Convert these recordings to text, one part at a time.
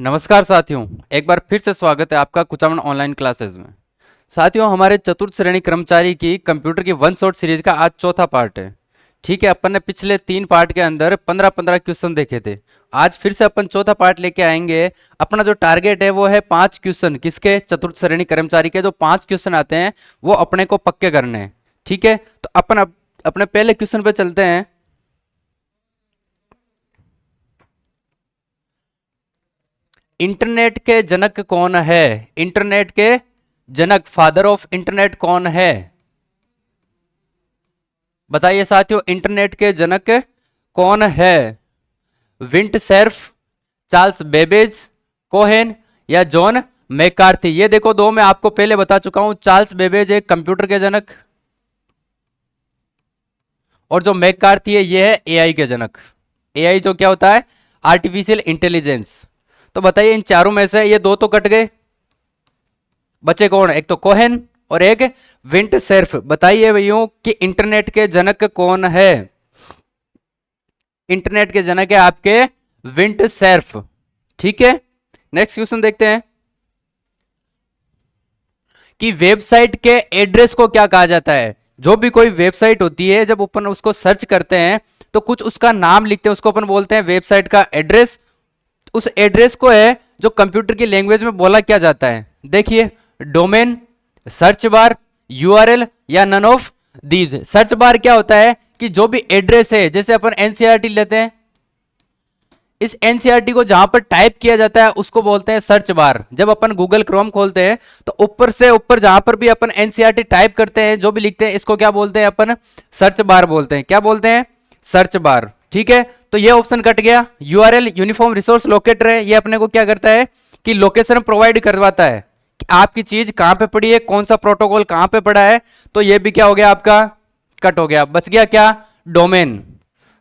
नमस्कार साथियों, एक बार फिर से स्वागत है आपका कुचामन ऑनलाइन क्लासेस में। साथियों, हमारे चतुर्थ श्रेणी कर्मचारी की कंप्यूटर की वन शॉट सीरीज का आज चौथा पार्ट है। ठीक है, अपन ने पिछले 3 पार्ट के अंदर 15-15 क्वेश्चन देखे थे। आज फिर से अपन चौथा पार्ट लेके आएंगे। अपना जो टारगेट है वो है 5 क्वेश्चन, किसके? चतुर्थ श्रेणी कर्मचारी के जो 5 क्वेश्चन आते हैं वो अपने को पक्के करने हैं। ठीक है, तो अपन अपने पहले क्वेश्चन पे चलते हैं। इंटरनेट के जनक कौन है? इंटरनेट के जनक, फादर ऑफ इंटरनेट कौन है? बताइए साथियों, इंटरनेट के जनक कौन है? विंट सेर्फ, चार्ल्स बेबेज, कोहेन या जॉन मैकार्थी? ये देखो, दो मैं आपको पहले बता चुका हूं। चार्ल्स बेबेज एक कंप्यूटर के जनक, और जो मैकार्थी है ये है एआई के जनक। एआई जो क्या होता है? Artificial intelligence. तो बताइए, इन चारों में से ये दो तो कट गए, बचे कौन? एक तो कोहेन और एक विंट सेर्फ। बताइए भैया कि इंटरनेट के जनक कौन है? इंटरनेट के जनक है आपके विंट सेर्फ। ठीक है, नेक्स्ट क्वेश्चन देखते हैं कि वेबसाइट के एड्रेस को क्या कहा जाता है? जो भी कोई वेबसाइट होती है, जब अपन उसको सर्च करते हैं तो कुछ उसका नाम लिखते हैं, उसको अपन बोलते हैं वेबसाइट का एड्रेस। उस एड्रेस को है जो कंप्यूटर की लैंग्वेज में बोला क्या जाता है? देखिए, डोमेन, सर्च बार, यूआरएल या none of these. Search bar क्या होता है कि जो भी एड्रेस है, जैसे अपन एनसीईआरटी लेते हैं, इस एनसीईआरटी को जहां पर टाइप किया जाता है उसको बोलते हैं सर्च बार। जब अपन गूगल क्रोम खोलते हैं तो ऊपर से ऊपर जहां पर भी अपन एनसीईआरटी टाइप करते हैं, जो भी लिखते हैं, इसको क्या बोलते हैं? अपन सर्च बार बोलते हैं। क्या बोलते हैं? Search bar. ठीक है, तो ये ऑप्शन कट गया। यूआरएल, यूनिफॉर्म रिसोर्स लोकेटर है, ये अपने को क्या करता है कि लोकेशन प्रोवाइड करवाता है कि आपकी चीज कहां पे पड़ी है, कौन सा प्रोटोकॉल कहां पे पड़ा है। तो ये भी क्या हो गया आपका? कट हो गया। बच गया क्या? डोमेन।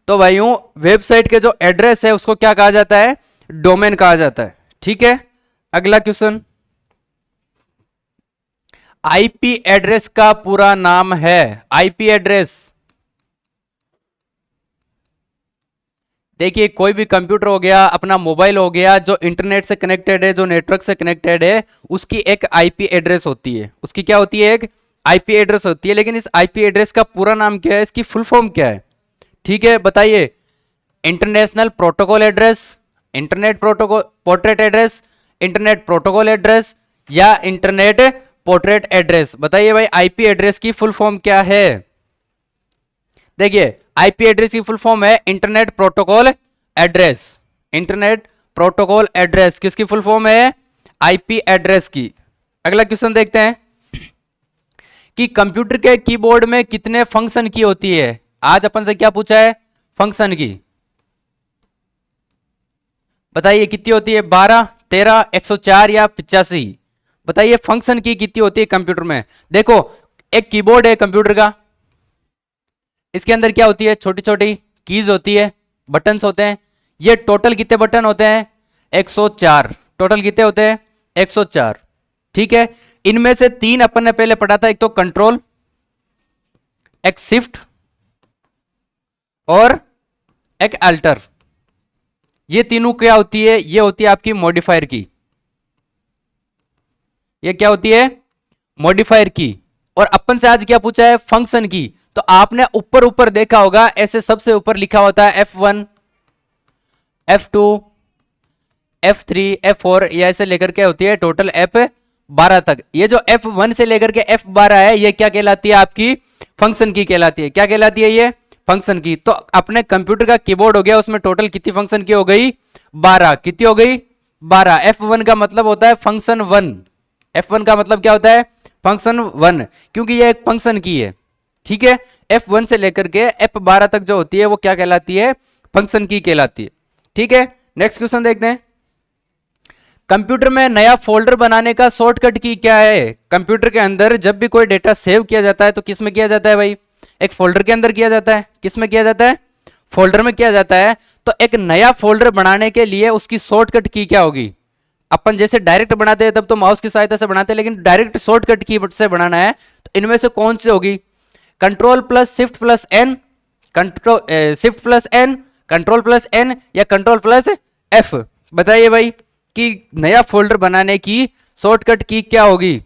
तो भाइयों, वेबसाइट के जो एड्रेस है उसको क्या कहा जाता है? डोमेन कहा जाता है। ठीक है, अगला क्वेश्चन। आईपी एड्रेस का पूरा नाम है? आईपी एड्रेस, देखिए, कोई भी कंप्यूटर हो गया, अपना मोबाइल हो गया, जो इंटरनेट से कनेक्टेड है, जो नेटवर्क से कनेक्टेड है, उसकी एक आईपी एड्रेस होती है। उसकी क्या होती है? एक आईपी एड्रेस होती है। लेकिन इस आईपी एड्रेस का पूरा नाम क्या है? इसकी फुल फॉर्म क्या है? ठीक है, बताइए। International protocol address, internet protocol portrait address, internet protocol address या इंटरनेट पोर्ट्रेट एड्रेस? बताइए भाई, आईपी एड्रेस की फुल फॉर्म क्या है? देखिए, आईपी एड्रेस की फुल फॉर्म है internet protocol address. Internet protocol address किसकी फुल फॉर्म है? आईपी एड्रेस की। अगला क्वेश्चन देखते हैं कि कंप्यूटर के कीबोर्ड में कितने फंक्शन की होती है? आज अपन से क्या पूछा है? फंक्शन की। बताइए कितनी होती है? 12, 13, 104 या 85? बताइए फंक्शन की कितनी होती है कंप्यूटर में? देखो, एक कीबोर्ड है कंप्यूटर का, इसके अंदर क्या होती है? छोटी छोटी कीज होती है, बटन्स होते हैं। ये टोटल कितने बटन होते हैं? 104। टोटल कितने होते हैं? 104। ठीक है, इनमें से 3 अपन ने पहले पढ़ा था, एक तो कंट्रोल, एक शिफ्ट और एक अल्टर। ये तीनों क्या होती है? ये होती है आपकी मॉडिफायर की। ये क्या होती है? मॉडिफायर की। और अपन से आज क्या पूछा है? फंक्शन की। तो आपने ऊपर ऊपर देखा होगा, ऐसे सबसे ऊपर लिखा होता है F1, F2, F3, F4, ये ऐसे लेकर के होती है टोटल F12 तक। ये जो F1 से लेकर के F12 है, ये क्या कहलाती है? आपकी फंक्शन की कहलाती है। क्या कहलाती है? ये फंक्शन की। तो अपने कंप्यूटर का कीबोर्ड हो गया, उसमें टोटल कितनी फंक्शन की हो गई? 12। कितनी हो गई? 12। F1 का मतलब होता है फंक्शन 1। F1 का मतलब क्या होता है? फंक्शन 1, क्योंकि ये एक फंक्शन की है। ठीक है, F1 से लेकर के F12 तक जो होती है वो क्या कहलाती है? फंक्शन की कहलाती है। ठीक है, नेक्स्ट क्वेश्चन देखते हैं। कंप्यूटर में नया फोल्डर बनाने का शॉर्टकट की क्या है? कंप्यूटर के अंदर जब भी कोई डेटा सेव किया जाता है तो किस में किया जाता है भाई? एक फोल्डर के अंदर किया जाता है। किस में किया जाता है? फोल्डर में किया जाता है। तो एक नया फोल्डर बनाने के लिए उसकी शॉर्टकट की क्या होगी? अपन जैसे डायरेक्ट बनाते हैं तब तो माउस की सहायता से बनाते हैं, लेकिन डायरेक्ट शॉर्टकट की से बनाना है तो इनमें से कौन सी होगी? Control plus shift plus N, control shift plus N, control plus N या कंट्रोल प्लस एफ? बताइए भाई इसकी नया फोल्डर बनाने की शॉर्टकट की क्या होगी?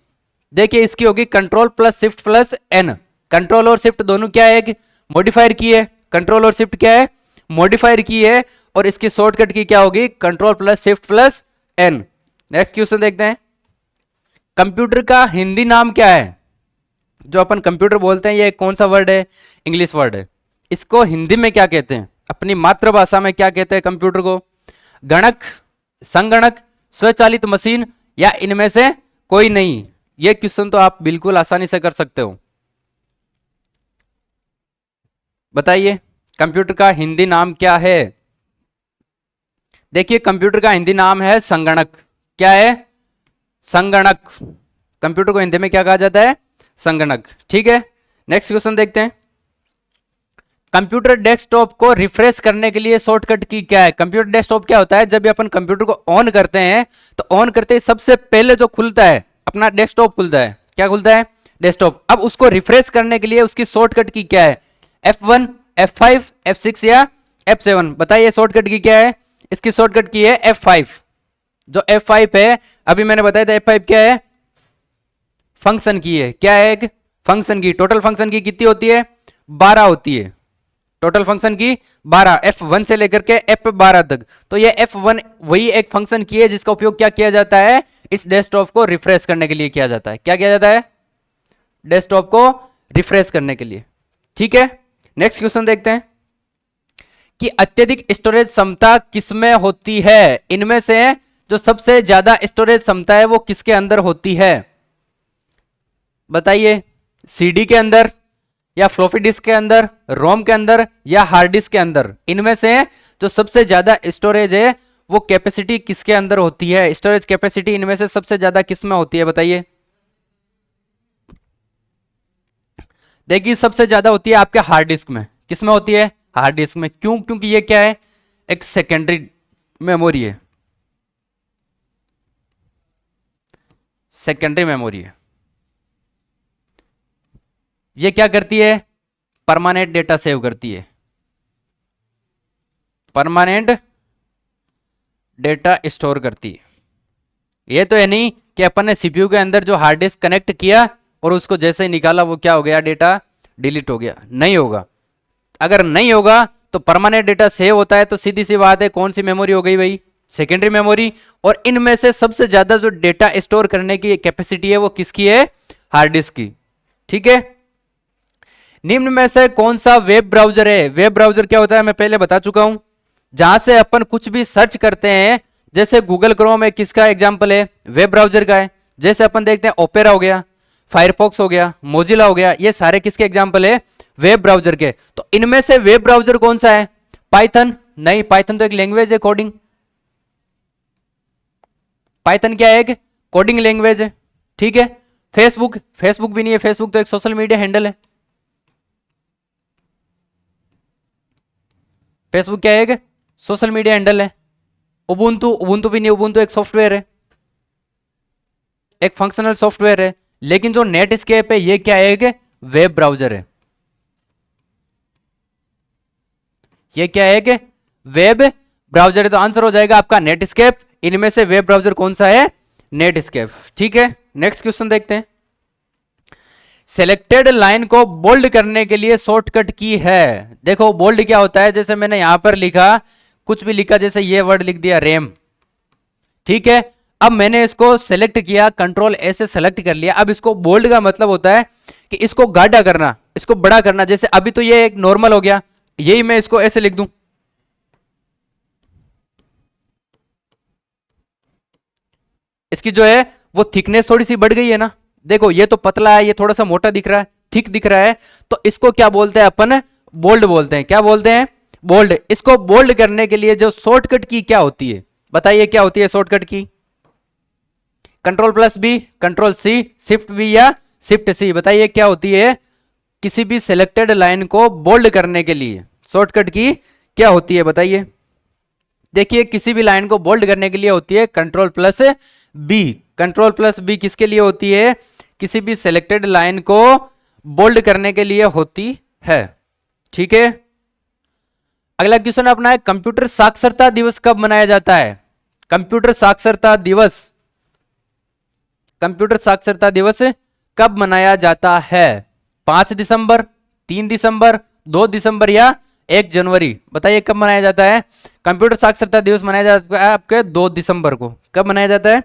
देखिए इसकी होगी control plus shift plus N. Control और शिफ्ट दोनों क्या है? एक मॉडिफायर की है। कंट्रोल और शिफ्ट क्या है? मॉडिफायर की है। और इसकी शॉर्टकट की क्या होगी? Control plus shift plus N. Next question देखते हैं। कंप्यूटर का हिंदी नाम क्या है? जो अपन कंप्यूटर बोलते हैं, ये कौन सा वर्ड है? इंग्लिश वर्ड है। इसको हिंदी में क्या कहते हैं? अपनी मातृभाषा में क्या कहते हैं कंप्यूटर को? गणक, संगणक, स्वचालित मशीन, या इनमें से कोई नहीं? ये क्वेश्चन तो आप बिल्कुल आसानी से कर सकते हो। बताइए कंप्यूटर का हिंदी नाम क्या है? देखिए कंप्यूटर का हिंदी नाम है संगणक। क्या है? संगणक। कंप्यूटर को हिंदी में क्या कहा जाता है? संगणक। ठीक है, नेक्स्ट क्वेश्चन देखते हैं। कंप्यूटर डेस्कटॉप को रिफ्रेश करने के लिए शॉर्टकट की क्या है? कंप्यूटर डेस्कटॉप क्या होता है? जब भी अपन कंप्यूटर को ऑन करते हैं तो ऑन करते ही सबसे पहले जो खुलता है अपना डेस्कटॉप खुलता है। क्या खुलता है? डेस्कटॉप। अब उसको रिफ्रेश करने के लिए उसकी शॉर्टकट की क्या है? F1, F5, F6 या F7? बताइए शॉर्टकट की क्या है? इसकी शॉर्टकट की है F5। जो F5 है, अभी मैंने बताया था F5 क्या है? फंक्शन की है। क्या है? एक फंक्शन की। टोटल फंक्शन की कितनी होती है? 12 होती है। टोटल फंक्शन की 12, F1 से लेकर के F12 तक। तो ये F1 वही एक फंक्शन की है जिसका उपयोग क्या किया जाता है? इस डेस्कटॉप को रिफ्रेश करने के लिए किया जाता है। क्या किया जाता है? डेस्कटॉप को रिफ्रेश करने के लिए। ठीक है, नेक्स्ट क्वेश्चन देखते हैं कि अत्यधिक स्टोरेज क्षमता किसमें होती है? इनमें से जो सबसे ज्यादा स्टोरेज क्षमता है वो किसके अंदर होती है? बताइए, सीडी के अंदर, या फ्लॉपी डिस्क के अंदर, रोम के अंदर, या हार्ड डिस्क के अंदर? इनमें से जो सबसे ज्यादा स्टोरेज है वो कैपेसिटी किसके अंदर होती है? स्टोरेज कैपेसिटी इनमें से सबसे ज्यादा किसमें होती है? बताइए। देखिए सबसे ज्यादा होती है आपके हार्ड डिस्क में। किसमें होती है? हार्ड डिस्क में। क्यों? क्योंकि ये क्या है? एक सेकेंडरी मेमोरी है। सेकेंडरी मेमोरी है। ये क्या करती है? परमानेंट डेटा सेव करती है। परमानेंट डेटा स्टोर करती है। ये तो है नहीं कि अपन ने सीपीयू के अंदर जो हार्ड डिस्क कनेक्ट किया और उसको जैसे ही निकाला वो क्या हो गया? डेटा डिलीट हो गया। नहीं होगा। अगर नहीं होगा तो परमानेंट डेटा सेव होता है तो सीधी सी बात है कौन सी मेमोरी हो गई भाई? Secondary memory. और इनमें से सबसे ज्यादा जो डेटा स्टोर करने की कैपेसिटी है वो किसकी है? हार्ड डिस्क की। ठीक है, निम्न में से कौन सा वेब ब्राउजर है? वेब ब्राउजर क्या होता है मैं पहले बता चुका हूं। जहां से अपन कुछ भी सर्च करते हैं, जैसे गूगल क्रोम है, किसका एग्जांपल है? वेब ब्राउजर का है। जैसे अपन देखते हैं ओपेरा हो गया, फायरफॉक्स हो गया, मोजिला हो गया, ये सारे किसके एग्जांपल है? वेब ब्राउजर के। तो इनमें से वेब ब्राउजर कौन सा है? पाइथन? नहीं, पाइथन तो एक लैंग्वेज है कोडिंग। पाइथन क्या है? एक कोडिंग लैंग्वेज है। ठीक है, फेसबुक? फेसबुक भी नहीं है, फेसबुक तो एक सोशल मीडिया हैंडल है। फेसबुक क्या है? एक सोशल मीडिया हैंडल है। उबुंटू? उबुंटू भी नहीं, उबुंटू एक सॉफ्टवेयर है, एक फंक्शनल सॉफ्टवेयर है। लेकिन जो नेटस्केप है ये क्या है? एक वेब ब्राउजर है। ये क्या है? एक वेब ब्राउजर है। तो आंसर हो जाएगा आपका नेटस्केप। इनमें से वेब ब्राउजर कौन सा है? नेटस्केप। ठीक है, नेक्स्ट क्वेश्चन देखते हैं। सेलेक्टेड लाइन को बोल्ड करने के लिए शॉर्टकट की है। देखो बोल्ड क्या होता है? जैसे मैंने यहां पर लिखा, कुछ भी लिखा, जैसे ये वर्ड लिख दिया रैम। ठीक है, अब मैंने इसको सेलेक्ट किया, कंट्रोल ए से सेलेक्ट कर लिया। अब इसको बोल्ड का मतलब होता है कि इसको गाढ़ा करना, इसको बड़ा करना। जैसे अभी तो ये एक नॉर्मल हो गया, यही मैं इसको ऐसे लिख दूं, इसकी जो है वो थिकनेस थोड़ी सी बढ़ गई है ना। देखो ये तो पतला है, ये थोड़ा सा मोटा दिख रहा है, थिक दिख रहा है। तो इसको क्या बोलते हैं अपन? बोल्ड बोलते हैं। क्या बोलते हैं? बोल्ड। इसको बोल्ड करने के लिए जो शॉर्टकट की क्या होती है? बताइए क्या होती है शॉर्टकट की? Control plus B, control C, shift B, या शिफ्ट सी? बताइए क्या होती है किसी भी सिलेक्टेड लाइन को बोल्ड करने के लिए? शॉर्टकट की क्या होती है बताइए। देखिए किसी भी लाइन को बोल्ड करने के लिए होती है control plus B. Control plus B किसके लिए होती है? किसी भी सिलेक्टेड लाइन को बोल्ड करने के लिए होती है। ठीक है, अगला क्वेश्चन अपना है, कंप्यूटर साक्षरता दिवस कब मनाया जाता है? कंप्यूटर साक्षरता दिवस, कंप्यूटर साक्षरता दिवस कब मनाया जाता है? 5 दिसंबर, 3 दिसंबर, 2 दिसंबर या 1 जनवरी? बताइए कब मनाया जाता है? कंप्यूटर साक्षरता दिवस मनाया जाता है आपके 2 दिसंबर को। कब मनाया जाता है?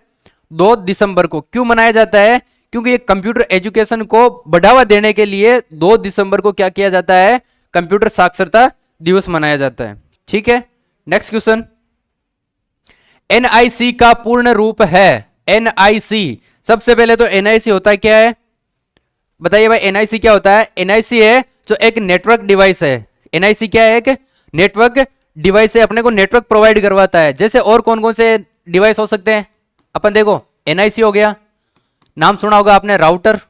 2 दिसंबर को। क्यों मनाया जाता है? क्योंकि ये कंप्यूटर एजुकेशन को बढ़ावा देने के लिए 2 दिसंबर को क्या किया जाता है? कंप्यूटर साक्षरता दिवस मनाया जाता है। ठीक है, नेक्स्ट क्वेश्चन। एनआईसी का पूर्ण रूप है? एनआईसी, सबसे पहले तो एनआईसी होता है क्या है? बताइए भाई, एनआईसी क्या होता है? एनआईसी है जो एक नेटवर्क डिवाइस है। एनआईसी क्या है? एक नेटवर्क डिवाइस है, अपने को नेटवर्क प्रोवाइड करवाता है। जैसे और कौन कौन से डिवाइस हो सकते हैं? अपन देखो, एनआईसी हो गया, नाम सुना होगा आपने राउटर,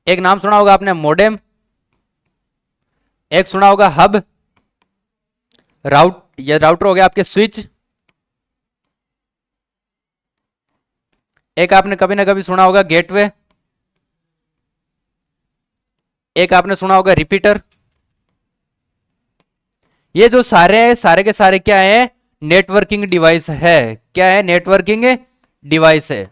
एक नाम सुना होगा आपने मॉडेम, एक सुना होगा हब, ये राउटर हो गया आपके स्विच, एक आपने कभी ना कभी सुना होगा गेटवे, एक आपने सुना होगा रिपीटर। ये जो सारे के सारे क्या है? नेटवर्किंग डिवाइस है। क्या है? नेटवर्किंग डिवाइस है।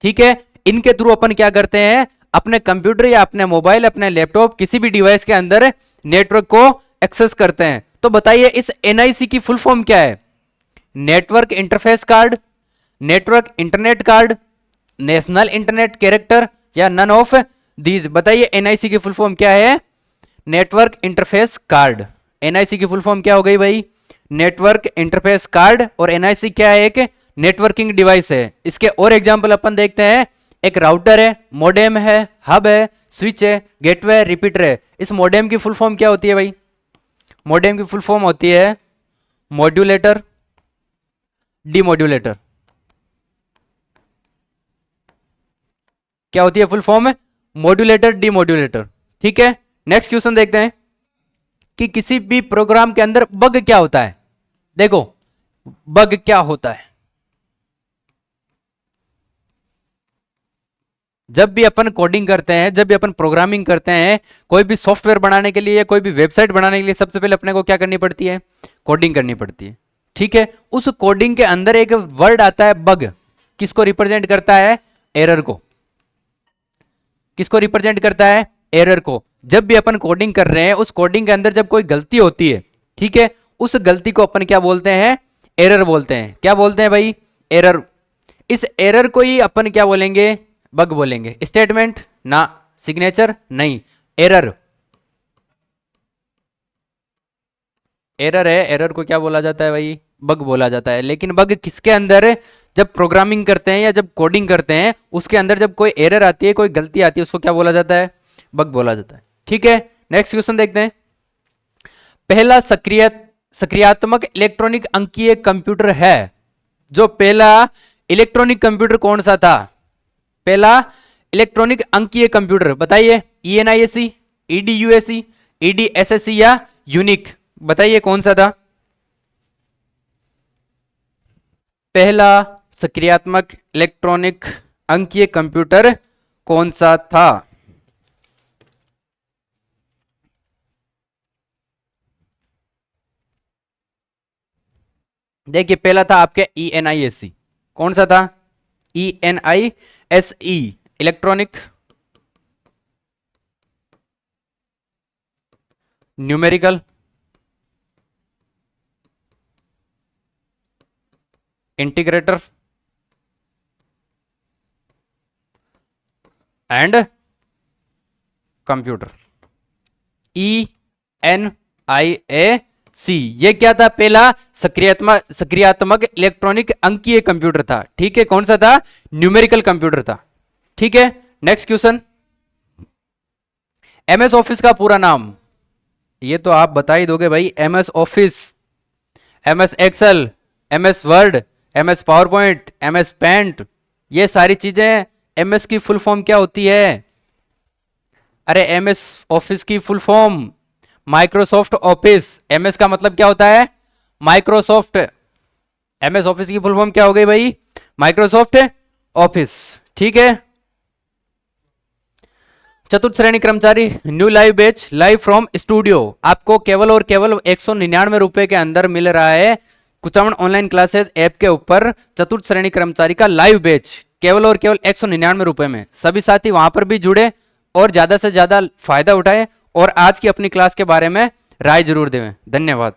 ठीक है, इनके थ्रू अपन क्या करते हैं? अपने कंप्यूटर या अपने मोबाइल, अपने लैपटॉप, किसी भी डिवाइस के अंदर नेटवर्क को एक्सेस करते हैं। तो बताइए इस एनआईसी की फुल फॉर्म क्या है? Network interface card, network internet card, national internet character या नन ऑफ दीज? बताइए एनआईसी की फुल फॉर्म क्या है? Network interface card. एनआईसी की फुल फॉर्म क्या हो गई भाई? Network interface card. और एनआईसी क्या है? एक नेटवर्किंग डिवाइस है। इसके और एग्जांपल अपन देखते हैं। एक राउटर है, मॉडेम है, हब है, स्विच है, गेटवे, रिपीटर है। इस मॉडेम की फुल फॉर्म क्या होती है भाई? मॉडेम की फुल फॉर्म होती है मॉड्यूलेटर, डीमॉड्यूलेटर। क्या होती है फुल फॉर्म? Modulator, demodulator. ठीक है, नेक्स्ट क्वेश्चन देखते हैं कि किसी भी प्रोग्राम के अंदर बग क्या होता है। देखो, बग क्या होता है? जब भी अपन कोडिंग करते हैं, जब भी अपन प्रोग्रामिंग करते हैं, कोई भी सॉफ्टवेयर बनाने के लिए, कोई भी वेबसाइट बनाने के लिए, सबसे पहले अपने को क्या करनी पड़ती है? कोडिंग करनी पड़ती है। ठीक है, उस कोडिंग के अंदर एक वर्ड आता है बग। किसको रिप्रेजेंट करता है? एरर को। किसको रिप्रेजेंट करता है? एरर को। जब भी अपन कोडिंग कर रहे हैं, उस कोडिंग के अंदर जब कोई गलती होती है, ठीक है, उस गलती को अपन क्या बोलते हैं? एरर बोलते हैं। क्या बोलते हैं भाई? एरर। इस एरर को ही अपन क्या बोलेंगे? बग बोलेंगे। स्टेटमेंट ना, सिग्नेचर नहीं, एरर। एरर है, एरर को क्या बोला जाता है भाई? बग बोला जाता है। लेकिन बग किसके अंदर है? जब प्रोग्रामिंग करते हैं या जब कोडिंग करते हैं, उसके अंदर जब कोई एरर आती है, कोई गलती आती है, उसको क्या बोला जाता है? बग बोला जाता है। ठीक है, नेक्स्ट क्वेश्चन देखते हैं। पहला सक्रियात्मक इलेक्ट्रॉनिक अंकीय कंप्यूटर है। जो पहला इलेक्ट्रॉनिक कंप्यूटर कौन सा था? पहला इलेक्ट्रॉनिक अंकीय कंप्यूटर बताइए। ईएनआईएसी, ईडीयूएसी, ईडीएसएससी या यूनिक? बताइए कौन सा था पहला सक्रियात्मक इलेक्ट्रॉनिक अंकीय कंप्यूटर? कौन सा था? देखिए, पहला था आपके ईएनआईएससी। कौन सा था? ENIAC, electronic numerical integrator and computer. ENIAC ये क्या था? पहला सक्रियात्मक इलेक्ट्रॉनिक अंकीय कंप्यूटर था। ठीक है, कौन सा था? न्यूमेरिकल कंप्यूटर था। ठीक है, नेक्स्ट क्वेश्चन। एमएस ऑफिस का पूरा नाम? ये तो आप बता ही दोगे भाई। MS Office, MS Excel, MS Word, MS PowerPoint, MS Paint, ये सारी चीजें एमएस की फुल फॉर्म क्या होती है? अरे एमएस ऑफिस की full form Microsoft office. MS का मतलब क्या होता है? माइक्रोसॉफ्ट। एमएस ऑफिस की फुल फॉर्म क्या हो गई भाई? Microsoft office. ठीक है, चतुर्थ श्रेणी कर्मचारी new live batch live from studio आपको केवल और केवल 199 रुपए के अंदर मिल रहा है। कुचामन ऑनलाइन क्लासेस ऐप के ऊपर चतुर्थ श्रेणी कर्मचारी का लाइव बैच केवल और केवल 199 रुपए में। सभी साथी वहां पर भी जुड़े और ज्यादा से ज्यादा फायदा उठाएं और आज की अपनी क्लास के बारे में राय जरूर दें। धन्यवाद।